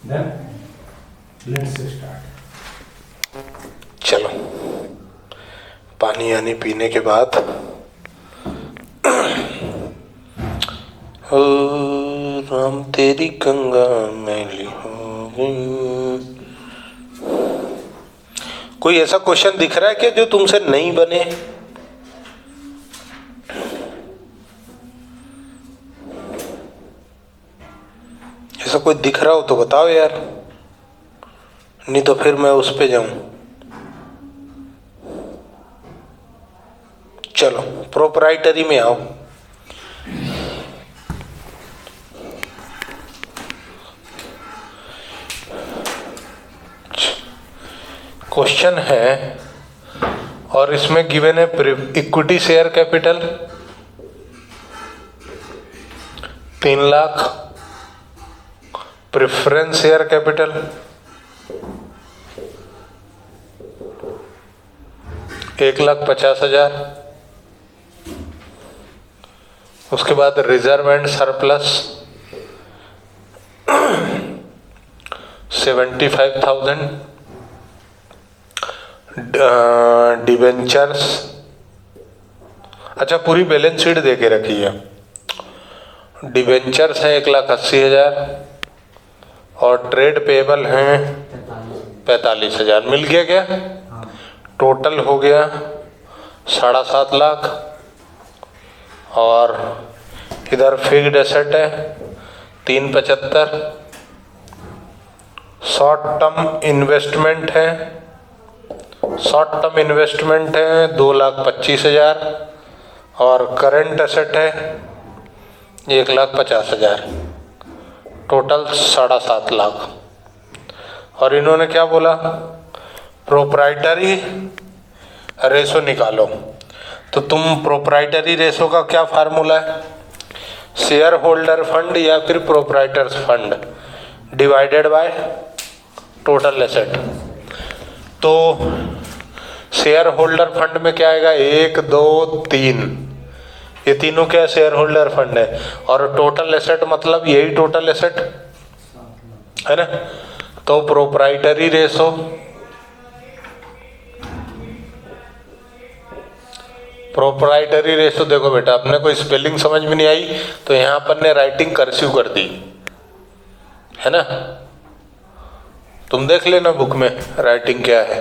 Then let's start. चलो, पानी यानी पीने के बाद ओ राम तेरी गंगा मैली हो गई। कोई ऐसा क्वेश्चन दिख रहा है क्या जो तुमसे नहीं बने? ऐसा कोई दिख रहा हो तो बताओ यार, नहीं तो फिर मैं उस पे जाऊं। चलो प्रोप्राइटरी में आओ। क्वेश्चन है और इसमें गिवन है equity share capital 3 lakh, preference share capital 1,50,000, उसके बाद रिजर्व एंड सरप्लस 75,000, डिवेंचर्स, अच्छा पूरी बैलेंस शीट दे के रखी है। डिवेंचर्स हैं 1,80,000 और ट्रेड पेबल हैं 45,000। मिल गया क्या? टोटल हो गया 7.5 लाख। और इधर फिक्स्ड एसेट है 375, शॉर्ट टर्म इन्वेस्टमेंट है 2,25,000 और करंट एसेट है 1,50,000। टोटल 7.5 लाख। और इन्होंने क्या बोला? प्रोप्राइटरी रेशो निकालो। तो तुम प्रोप्राइटरी रेशो का क्या फार्मूला है? शेयर होल्डर फंड या फिर proprietors fund divided by total asset. तो शेयर होल्डर फंड में क्या आएगा? 1, 2, 3, ये तीनों क्या शेयर होल्डर फंड है। और टोटल एसेट मतलब यही टोटल एसेट है ना। तो प्रोप्राइटरी रेशो देखो बेटा, अपने को स्पेलिंग समझ में नहीं आई तो यहाँ पर ने राइटिंग कर्सिव कर दी है ना। तुम देख लेना बुक में राइटिंग क्या है।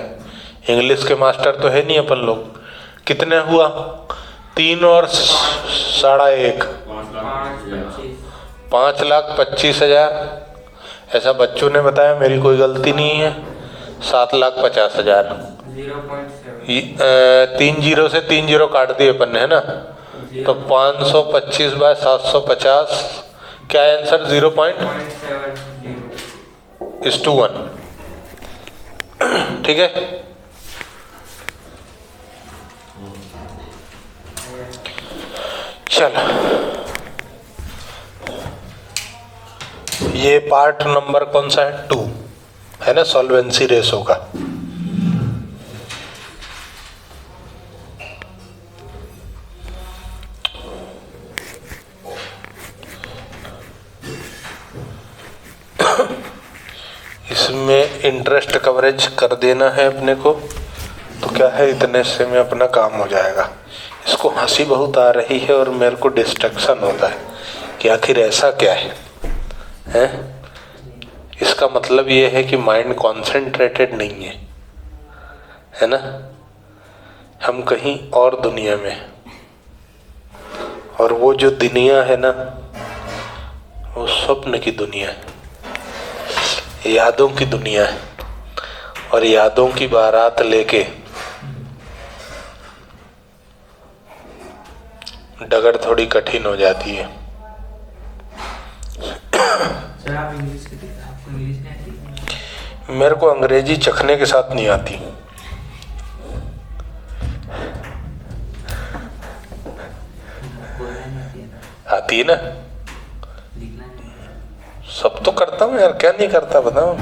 इंग्लिश के मास्टर तो है नहीं अपन लोग। कितने हुआ? 3 और 1.5, 5,25,000 ऐसा बच्चों ने बताया, मेरी कोई गलती नहीं है। 7,50,000। 3 जीरो से 3 जीरो काट दिए अपन ने है ना। तो 525 बाय 750 क्या आंसर? 0.1 ठीक है। चलो ये पार्ट नंबर कौन सा है? 2 है ना, सॉल्वेंसी रेशो का। इसमें इंटरेस्ट कवरेज कर देना है अपने को। तो क्या है, इतने से में अपना काम हो जाएगा। इसको हंसी बहुत आ रही है और मेरे को डिस्ट्रैक्शन होता है कि आखिर ऐसा क्या है। इसका मतलब ये है कि माइंड कॉन्सेंट्रेटेड नहीं है ना। हम कहीं और दुनिया में, और वो जो दुनिया है ना वो स्वप्न की दुनिया है, यादों की दुनिया है। और यादों की बारात लेके डगर थोड़ी कठिन हो जाती है। सर आप इंग्लिश के आपको इंग्लिश नहीं आती? मेरे को अंग्रेजी चखने के साथ नहीं आती। आती है ना, लिखना नहीं। सब तो करता हूँ यार, क्या नहीं करता बताओ।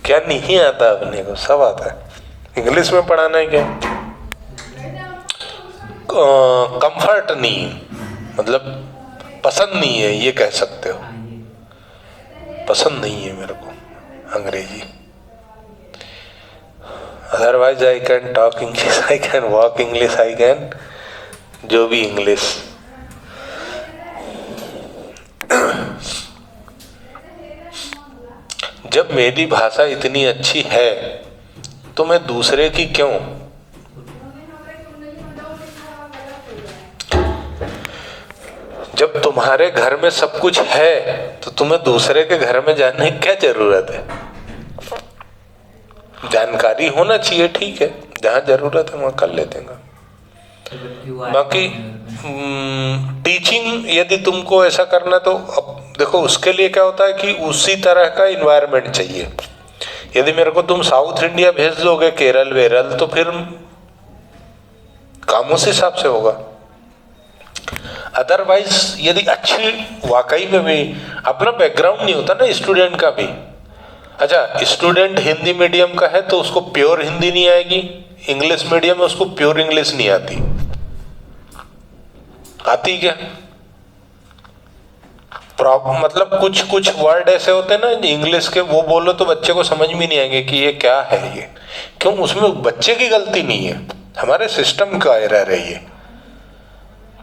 क्या नहीं आता अपने को? सब आता है। इंग्लिश में पढ़ाना है क्या? कंफर्ट नहीं, मतलब पसंद नहीं है, ये कह सकते हो। पसंद नहीं है मेरे को अंग्रेजी। Otherwise I can talk English, I can walk English, I can जो भी इंग्लिश। जब मेरी भाषा इतनी अच्छी है तो मैं दूसरे की क्यों? जब तुम्हारे घर में सब कुछ है तो तुम्हें दूसरे के घर में जाने की क्या जरूरत है? जानकारी होना चाहिए, ठीक है, जहां जरूरत है वहां कर लेते हैं। बाकी टीचिंग यदि तुमको ऐसा करना तो अब देखो उसके लिए क्या होता है कि उसी तरह का इन्वायरमेंट चाहिए। यदि मेरे को तुम साउथ इंडिया भेज दोगे, केरल वेरल, तो फिर काम उस हिसाब से होगा। अदरवाइज यदि अच्छी वाकई में भी अपना बैकग्राउंड नहीं होता ना स्टूडेंट का भी। अच्छा, स्टूडेंट हिंदी मीडियम का है तो उसको प्योर हिंदी नहीं आएगी, इंग्लिश मीडियम में उसको प्योर इंग्लिश नहीं आती। आती क्या? मतलब कुछ कुछ वर्ड ऐसे होते हैं ना इंग्लिश के, वो बोलो तो बच्चे को समझ में नहीं आएंगे कि ये क्या है ये। क्यों? उसमें बच्चे की गलती नहीं है, हमारे सिस्टम का एरर है ये।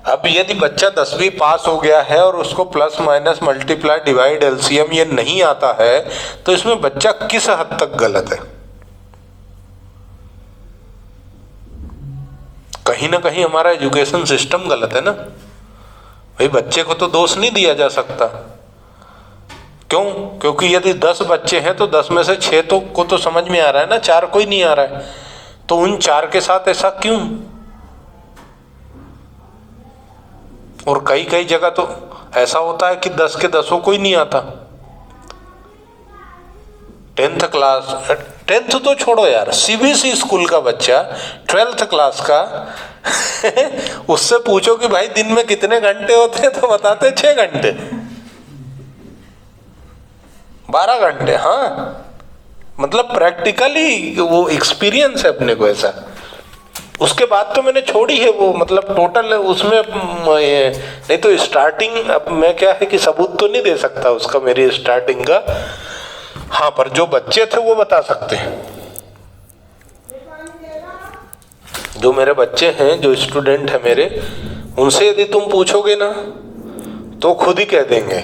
अब यदि बच्चा 10वीं पास हो गया है और उसको plus minus multiply divide LCM ये नहीं आता है तो इसमें बच्चा किस हद तक गलत है? कहीं ना कहीं हमारा एजुकेशन सिस्टम गलत है ना भाई। बच्चे को तो दोष नहीं दिया जा सकता। क्यों? क्योंकि यदि 10 बच्चे हैं तो 10 में से 6 को तो समझ में आ रहा है ना, 4 को ही नहीं आ रहा है। तो उन 4 के साथ ऐसा क्यों? और कई कई जगह तो ऐसा होता है कि 10 के 10 को ही नहीं आता। 10th तो छोड़ो यार, सीबीएसई स्कूल का बच्चा 12th क्लास का उससे पूछो कि भाई दिन में कितने घंटे होते हैं तो बताते 6 घंटे 12 घंटे। हाँ, मतलब प्रैक्टिकली वो एक्सपीरियंस है अपने को ऐसा। उसके बाद तो मैंने छोड़ी है वो, मतलब टोटल उसमें नहीं तो स्टार्टिंग। अब मैं क्या है कि सबूत तो नहीं दे सकता उसका, मेरी स्टार्टिंग का। हाँ, पर जो बच्चे थे वो बता सकते हैं। जो मेरे बच्चे हैं, जो स्टूडेंट है मेरे, उनसे यदि तुम पूछोगे ना तो खुद ही कह देंगे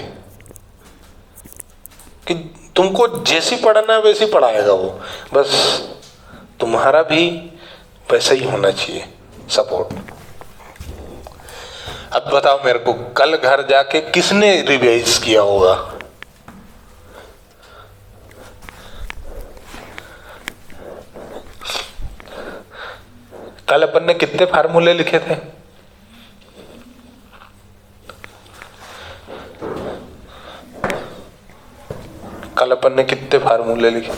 कि तुमको जैसी पढ़ना है वैसी पढ़ाएगा वो। बस तुम्हारा भी वैसा ही होना चाहिए सपोर्ट। अब बताओ मेरे को, कल घर जाके किसने रिवाइज किया होगा? कल अपन ने कितने फार्मूले लिखे थे? कल अपन ने कितने फार्मूले लिखे?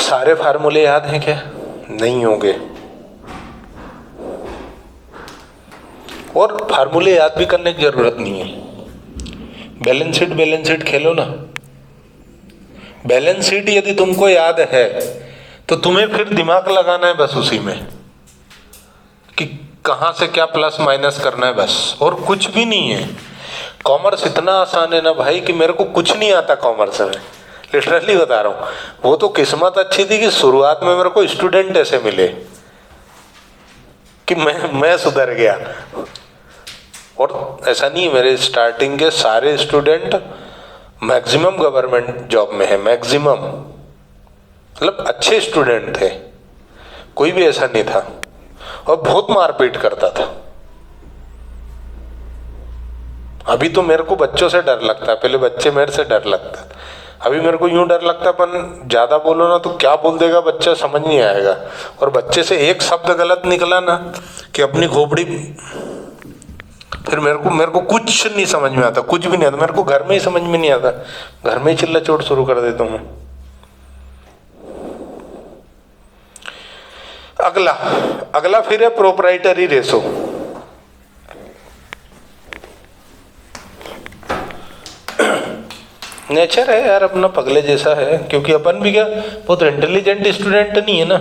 सारे फार्मूले याद हैं क्या? नहीं होंगे। और फार्मूले याद भी करने की जरूरत नहीं है। बैलेंस शीट खेलो ना। बैलेंस शीट यदि तुमको याद है तो तुम्हें फिर दिमाग लगाना है बस उसी में कि कहां से क्या प्लस माइनस करना है, बस। और कुछ भी नहीं है। कॉमर्स इतना आसान है ना भाई कि मेरे को कुछ नहीं आता कॉमर्स में, लिटरली बता रहा हूँ। वो तो किस्मत अच्छी थी कि शुरुआत में मेरे को स्टूडेंट ऐसे मिले कि मैं सुधर गया। और ऐसा नहीं, मेरे स्टार्टिंग के सारे स्टूडेंट मैक्सिमम गवर्नमेंट जॉब में है, मैक्सिमम, मतलब अच्छे स्टूडेंट थे, कोई भी ऐसा नहीं था। और बहुत मारपीट करता था। अभी तो मेरे को बच्चों से डर लगता है, पहले बच्चे मेरे से डर लगता। अभी मेरे को यूं डर लगता है, अपन ज्यादा बोलो ना तो क्या बोल देगा बच्चा, समझ नहीं आएगा। और बच्चे से एक शब्द गलत निकला ना कि अपनी खोपड़ी, फिर मेरे को कुछ नहीं समझ में आता, कुछ भी नहीं आता। मेरे को घर में ही समझ में नहीं आता, घर में ही चिल्ला चोट शुरू कर देता हूँ। अगला फिर है प्रोप्राइटरी रेशो। नेचर है यार अपना पगले जैसा है, क्योंकि अपन भी क्या बहुत इंटेलिजेंट स्टूडेंट नहीं है ना।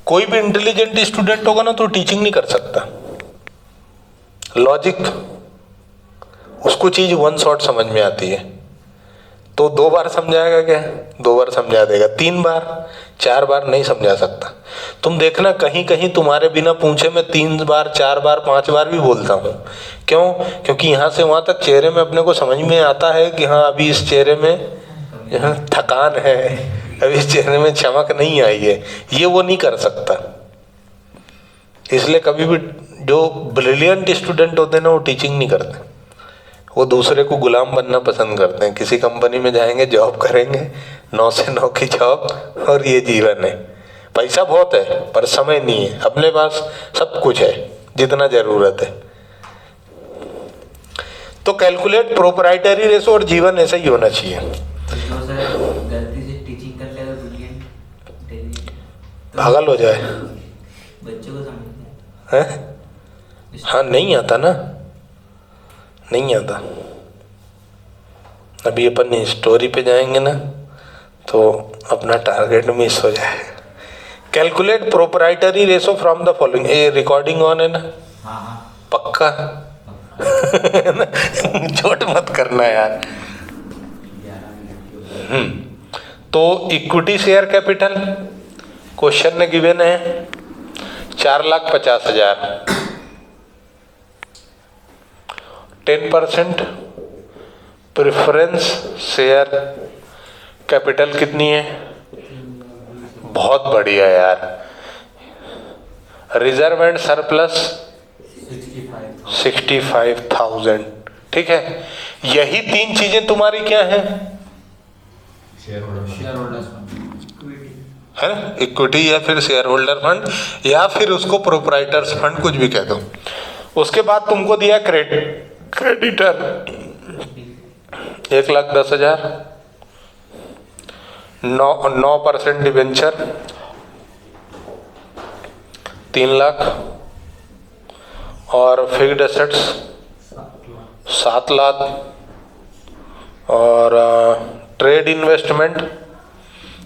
कोई भी इंटेलिजेंट स्टूडेंट होगा ना तो टीचिंग नहीं कर सकता। लॉजिक उसको चीज वन शॉट समझ में आती है, तो 2 बार समझाएगा क्या? 2 बार समझा देगा, 3 बार 4 बार नहीं समझा सकता। तुम देखना कहीं कहीं तुम्हारे बिना पूछे मैं 3 बार 4 बार 5 बार भी बोलता हूँ। क्यों? क्योंकि यहाँ से वहाँ तक चेहरे में अपने को समझ में आता है कि हाँ अभी इस चेहरे में यहाँ थकान है, अभी इस चेहरे में चमक नहीं आई है, ये वो नहीं कर सकता। इसलिए कभी भी जो ब्रिलियंट स्टूडेंट होते हैं ना वो टीचिंग नहीं करते, वो दूसरे को गुलाम बनना पसंद करते हैं। किसी कंपनी में जाएंगे, जॉब करेंगे, 9 से 9 की जॉब, और ये जीवन है। पैसा बहुत है पर समय नहीं है, अपने पास सब कुछ है जितना जरूरत है। तो कैलकुलेट प्रोप्राइटरी रेशो, और जीवन ऐसा ही होना चाहिए। जो सर गलती से टीचिंग कर लेगा ब्रिलियंट पागल हो जाए, बच्चों को समझते हैं? हाँ, नहीं आता ना, नहीं आता। अभी अपन स्टोरी पे जाएंगे ना तो अपना टारगेट मिस हो जाएगा। Calculate proprietary ratio from the following. ये रिकॉर्डिंग ऑन है ना? हाँ पक्का? झूठ मत करना यार। तो इक्विटी शेयर कैपिटल क्वेश्चन ने गिवन है 4,50,000। 10% प्रेफरेंस शेयर कैपिटल कितनी है? बहुत बढ़िया यार। Reserve and surplus 65,000। ठीक है, यही 3 चीजें तुम्हारी क्या है? है ना? इक्विटी या फिर शेयर होल्डर फंड या फिर उसको प्रोप्राइटर्स फंड, कुछ भी कह दो। उसके बाद तुमको दिया क्रेडिटर 1,10,000, 9% डिवेंचर 3 लाख, और फिक्स्ड एसेट्स 7 लाख, और ट्रेड इन्वेस्टमेंट।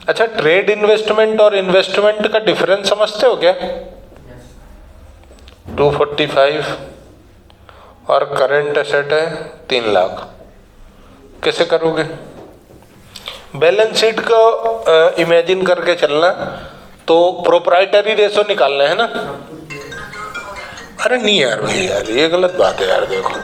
अच्छा, ट्रेड इन्वेस्टमेंट और इन्वेस्टमेंट का डिफरेंस समझते हो क्या? 245, और करंट एसेट है 3 लाख। कैसे करोगे? बैलेंस शीट को इमेजिन करके चलना। तो प्रोप्राइटरी रेशो निकालना है ना? अरे नहीं यार भाई, यार ये गलत बात है यार। देखो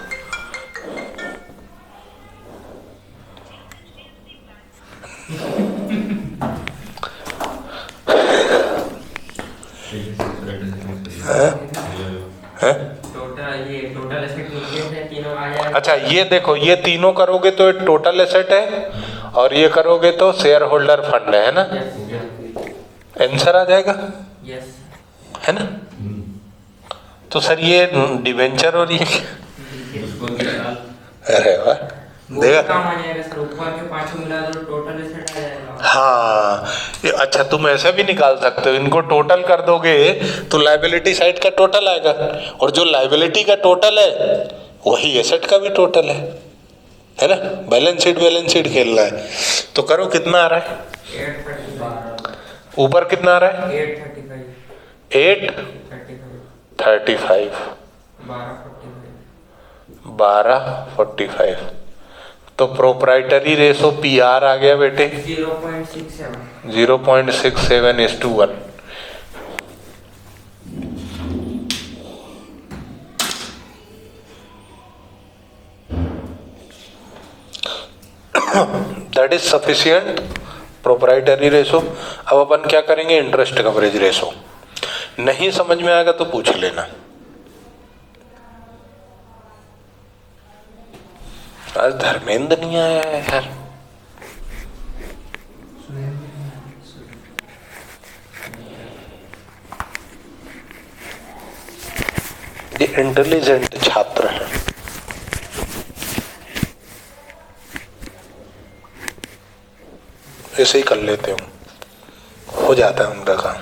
टोटल एसेट तीनों आ जाएगा। अच्छा, ये देखो, ये तीनों करोगे तो टोटल एसेट है, और ये करोगे तो शेयर होल्डर फंड है ना? आंसर आ जाएगा, यस है ना? तो सर ये डिवेंचर और ये अरे वाह, देखा? काम आ जाएगा सर, ऊपर के 5 मिला दो टोटल एसेट आ जाएगा। हाँ, अच्छा तुम ऐसे भी निकाल सकते हो, इनको टोटल कर दोगे तो लायबिलिटी साइड का टोटल आएगा, और जो लायबिलिटी का टोटल है वही एसेट का भी टोटल है ना? बैलेंस शीट खेलना है। तो करो, कितना आ रहा है? 835। ऊपर कितना आ रहा है? 835। 835। 1245। तो प्रोप्राइटरी रेशो PR आ गया बेटे 0.67:1। That is sufficient proprietary ratio. अब अपन क्या करेंगे? Interest coverage ratio. नहीं समझ में आएगा तो पूछ लेना। आज धर्मेंद्र नहीं आया है यार। ये इंटेलिजेंट छात्र है। ऐसे ही कर लेते हो, हो जाता है उनका काम।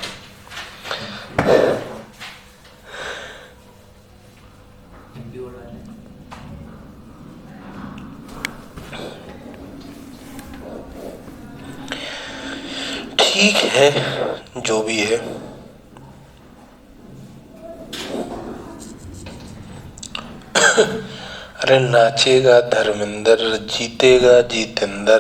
ठीक है, जो भी है। अरे नाचेगा धर्मेंद्र, जीतेगा जितेंद्र।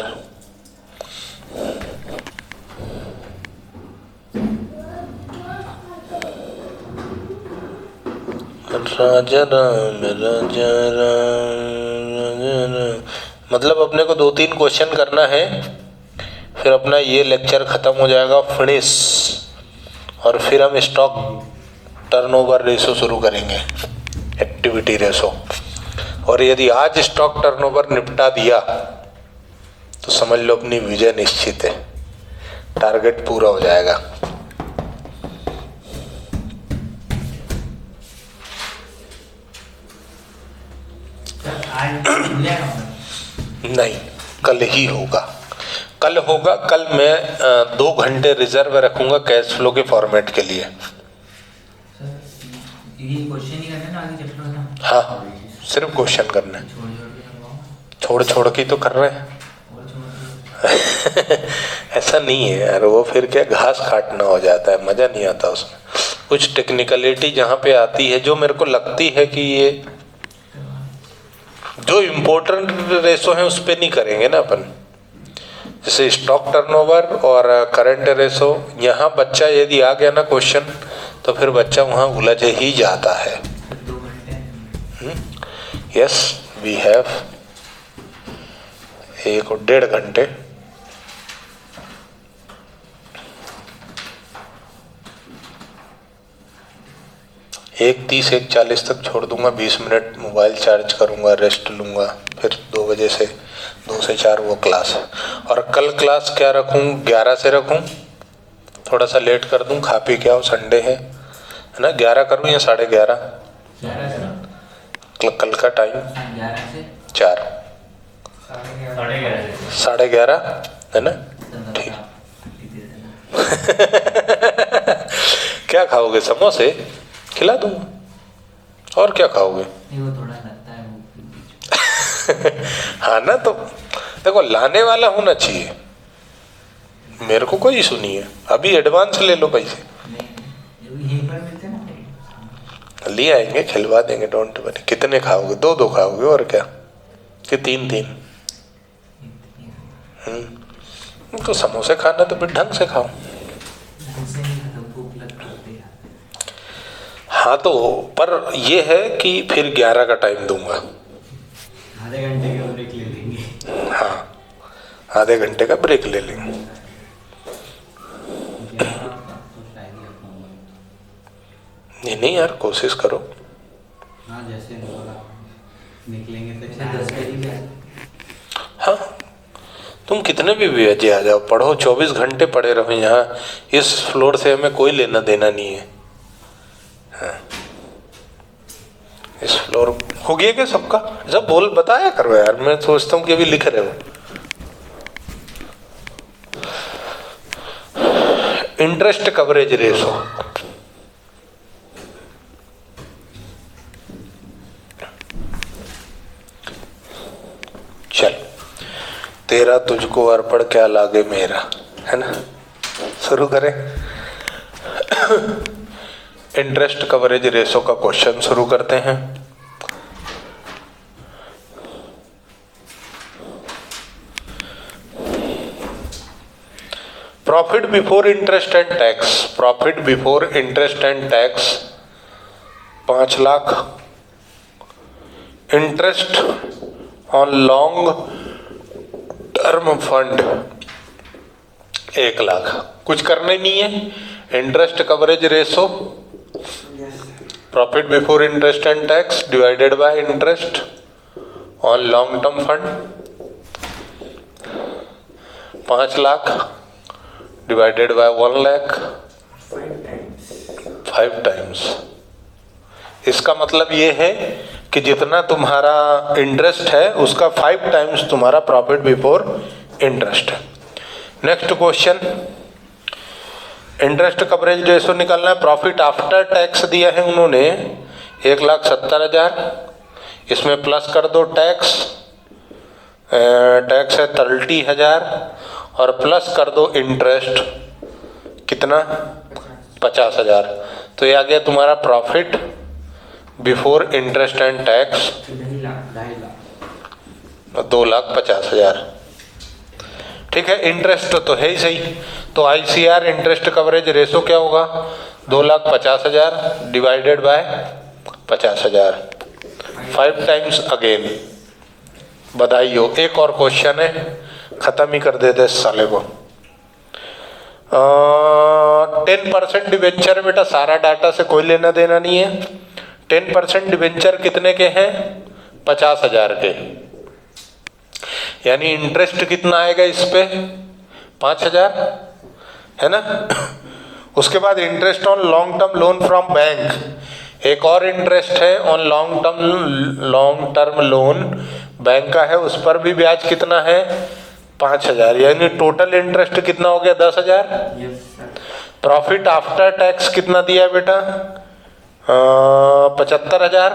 राजा राम राजा राम राजा राम। मतलब अपने को 2-3 क्वेश्चन करना है, फिर अपना ये लेक्चर खत्म हो जाएगा, फिनिश। और फिर हम स्टॉक टर्नओवर रेशो शुरू करेंगे, एक्टिविटी रेशो। और यदि आज स्टॉक टर्नओवर निपटा दिया तो समझ लो अपनी विजय निश्चित है, टारगेट पूरा हो जाएगा। नहीं, कल ही होगा, कल होगा। कल मैं 2 घंटे रिजर्व रखूंगा कैश फ्लो के फॉर्मेट के लिए। ये क्वेश्चन ही करना है ना, आगे चैप्टर में। हाँ, सिर्फ क्वेश्चन करना है, छोड़ छोड़ के तो कर रहे हैं। ऐसा नहीं है यार, वो फिर क्या घास काटना हो जाता है, मजा नहीं आता उसमें। कुछ टेक्निकलिटी जहाँ पे आती है, जो मेरे को लगती है कि ये जो इम्पोर्टेंट रेशो है उस पर नहीं करेंगे ना अपन, जैसे स्टॉक टर्नओवर और करंट रेशो। यहाँ बच्चा यदि आ गया ना क्वेश्चन, तो फिर बच्चा वहाँ उलझ ही जाता है। 2 घंटे। यस, वी हैव 1.5 घंटे। एक 30 1:40 तक छोड़ दूंगा, 20 मिनट मोबाइल चार्ज करूंगा, रेस्ट लूंगा, फिर 2 बजे से 2 से 4 वो क्लास है। और कल क्लास क्या रखूं, 11 से रखूं, थोड़ा सा लेट कर दूं, खा पी के आओ, संडे है ना। 11 करूं या 11:30? कल का टाइम 11 से 4, 11:30 है ना। ठीक। क्या खाओगे, समोसे खिला दूंगा, और क्या खाओगे? वो थोड़ा लगता है वो। हाँ ना, तो देखो लाने वाला होना चाहिए, मेरे को कोई इशू नहीं है। अभी एडवांस ले लो पैसे, यहीं पर मिलते हैं ना, ले आएंगे, खिलवा देंगे, डोंट वरी। कितने खाओगे? 2 खाओगे और क्या, कि 3? तो समोसे खाना तो फिर ढंग से खाओ। हाँ तो पर ये है कि फिर 11 का टाइम दूंगा। आधे घंटे का ब्रेक ले लेंगे। हाँ, आधे घंटे का ब्रेक ले लेंगे। नहीं यार, कोशिश करो। हाँ, जैसे निकलेंगे तो 10 बजे। हाँ, तुम कितने भी बजे आ जाओ, पढ़ो, 24 घंटे पढ़े रहो यहाँ। इस फ्लोर से हमें कोई लेना देना नहीं है। हाँ, इस फ्लोर हो गया क्या सबका? जब बोल बताया करो यार, मैं सोचता हूँ कि अभी लिख रहे हो। इंटरेस्ट कवरेज रेशो, चल, तेरा तुझको अर्पण क्या लागे मेरा, है ना। शुरू करें। इंटरेस्ट कवरेज रेशो का क्वेश्चन शुरू करते हैं। Profit before interest and tax, profit before interest and tax 5 lakh, interest on long term fund 1 lakh. कुछ करने नहीं है। Interest coverage ratio, profit before interest and tax divided by interest on long term fund, 5 lakh divided by 1 lakh, 5 times. इसका मतलब ये है कि जितना तुम्हारा इंटरेस्ट है उसका 5 टाइम्स तुम्हारा प्रॉफिट बिफोर इंटरेस्ट है। Next question, interest coverage ratio निकालना है। प्रॉफिट आफ्टर टैक्स दिया है उन्होंने 1,70,000, इसमें प्लस कर दो टैक्स, टैक्स है 30,000, और प्लस कर दो इंटरेस्ट, कितना? 50,000। तो ये आ गया तुम्हारा profit before interest and tax 2,50,000। ठीक है, इंटरेस्ट तो है ही सही, तो ICR इंटरेस्ट कवरेज रेशो क्या होगा? 2,50,000 डिवाइडेड बाय 50,000, 5 टाइम्स अगेन। बधाई हो। एक और क्वेश्चन है, खत्म ही कर देते इस साले को। 10% डिवेंचर, बेटा सारा डाटा से कोई लेना देना नहीं है। 10% डिवेंचर कितने के हैं? 50,000 के, यानी इंटरेस्ट कितना आएगा इस पे? 5,000, है ना। उसके बाद interest on long term loan from bank, एक और इंटरेस्ट है on long term loan bank का है, उस पर भी ब्याज कितना है? 5,000, यानी टोटल इंटरेस्ट कितना हो गया? 10,000। प्रॉफिट आफ्टर टैक्स कितना दिया बेटा? 75,000,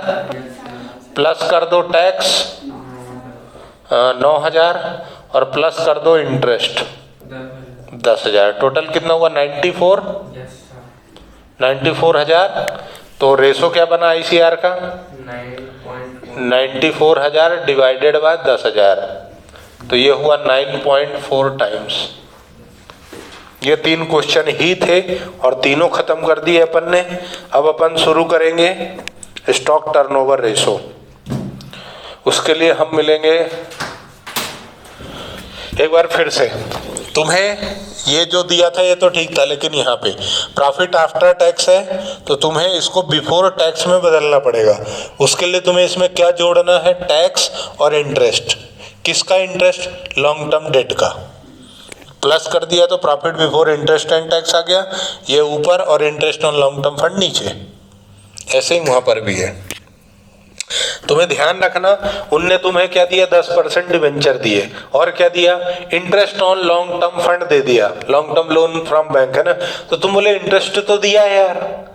प्लस कर दो टैक्स 9,000 और प्लस कर दो इंटरेस्ट 10,000, टोटल कितना हुआ? 94,000। तो रेशो क्या बना ICR का? 94,000 डिवाइडेड बाय 10,000, तो ये हुआ 9.4 टाइम्स। ये 3 क्वेश्चन ही थे और तीनों खत्म कर दिए अपन ने। अब अपन शुरू करेंगे स्टॉक टर्नओवर रेशो। उसके लिए हम मिलेंगे एक बार फिर से। तुम्हें ये जो दिया था ये तो ठीक था, लेकिन यहाँ पे प्रॉफिट आफ्टर टैक्स है तो तुम्हें इसको बिफोर टैक्स में बदलना पड़ेगा। उसके लिए तुम्हें इसमें क्या जोड़ना है? टैक्स और इंटरेस्ट। किसका इंटरेस्ट? लॉन्ग टर्म डेट का। प्लस कर दिया तो profit before interest and tax आ गया, ये ऊपर, और interest on long term fund नीचे। ऐसे ही वहां पर भी है। तुम्हें ध्यान रखना, उनने तुम्हें क्या दिया? 10% डिवेंचर दिए, और क्या दिया? Interest on long term fund दे दिया, long term loan from bank, है ना। तो तुम बोले इंटरेस्ट तो दिया है यार,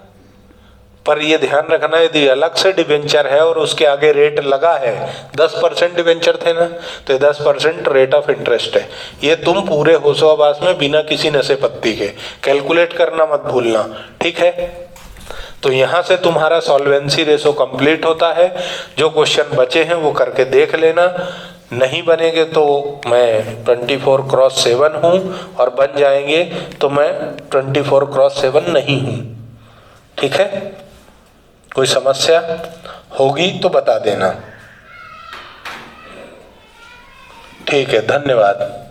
पर ये ध्यान रखना यदि अलग से डिवेंचर है और उसके आगे रेट लगा है, 10% डिवेंचर थे ना, तो 10% रेट ऑफ इंटरेस्ट है। ये तुम पूरे होशोहवास में बिना किसी नशे पत्ती के कैलकुलेट करना मत भूलना, ठीक है। तो यहाँ से तुम्हारा सॉल्वेंसी रेशो कंप्लीट होता है। जो क्वेश्चन बचे हैं वो करके देख लेना, नहीं बनेंगे तो मैं 24x7 हूँ, और बन जाएंगे तो मैं 24x7 नहीं हूँ, ठीक है। कोई समस्या होगी तो बता देना, ठीक है। धन्यवाद।